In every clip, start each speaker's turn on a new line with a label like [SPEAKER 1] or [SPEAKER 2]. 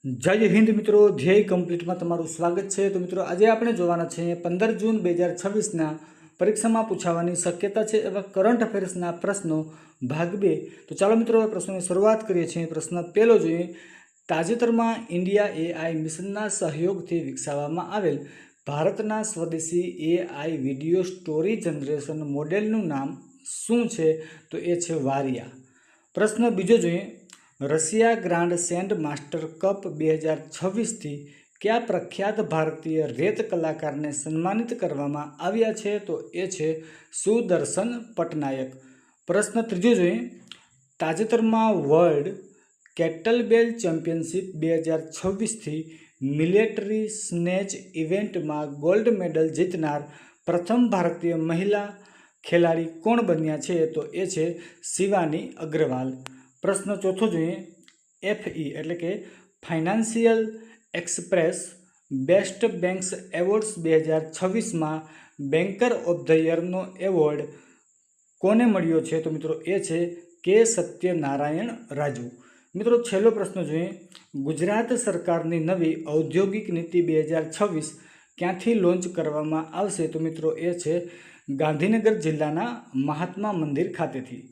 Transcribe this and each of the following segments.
[SPEAKER 1] जय हिंद मित्रों, ध्येय कम्प्लीट में तमारुं स्वागत है। तो मित्रों आज आपणे जोवाना छे 15 जून 2026 परीक्षा में पूछावानी शक्यता है एवं करंट अफेर्स प्रश्नों भाग 2। तो चलो मित्रों प्रश्नों की शुरुआत करिए छीए। प्रश्न पहलो जोईए, ताजेतर में इंडिया एआई मिशन सहयोग थी विकसावामां आवेल भारतना स्वदेशी AI video story generation model नाम शुं छे? तो ये छे वारिया। प्रश्न बीजो जोईए, Russia grand send master cup 2026 थी क्या प्रख्यात भारतीय रेत कलाकार ने सन्मानित करवामां आव्या छे? तो ये छे सुदर्शन पटनायक। प्रश्न त्रीजो जोईए, ताजेतरमां वर्ल्ड केटलबेल चेम्पियनशीप 2026 थी मिलिटरी स्नेच इवेंट में गोल्ड मेडल जीतनार प्रथम भारतीय महिला खेलाड़ी कोण बन्या छे? तो ये छे शिवानी अग्रवाल। प्रश्न चौथो जोईए, एफई एटले के Financial Express best banks awards 2026 में बैंकर ऑफ ध ईयर नो एवोर्ड कोने मळ्यो छे? तो मित्रों ये छे के सत्यनारायण राजू। मित्रों छेल्लो प्रश्न जोईए, गुजरात सरकारनी नवी औद्योगिक नीति 2026 क्यांथी लॉन्च करवामां आवशे? तो मित्रों ये छे गांधीनगर जिल्लाना महात्मा मंदिर खातेथी।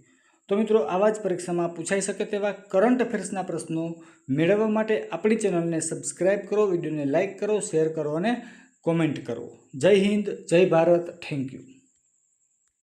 [SPEAKER 1] तो मित्रों आवाज परीक्षा में पूछाई सके तेवा करंट अफेर्स प्रश्नों मेळववा माटे आपणी चेनल ने सब्सक्राइब करो, वीडियो ने लाइक करो, शेर करो और कॉमेंट करो। जय हिंद, जय भारत, थैंक यू।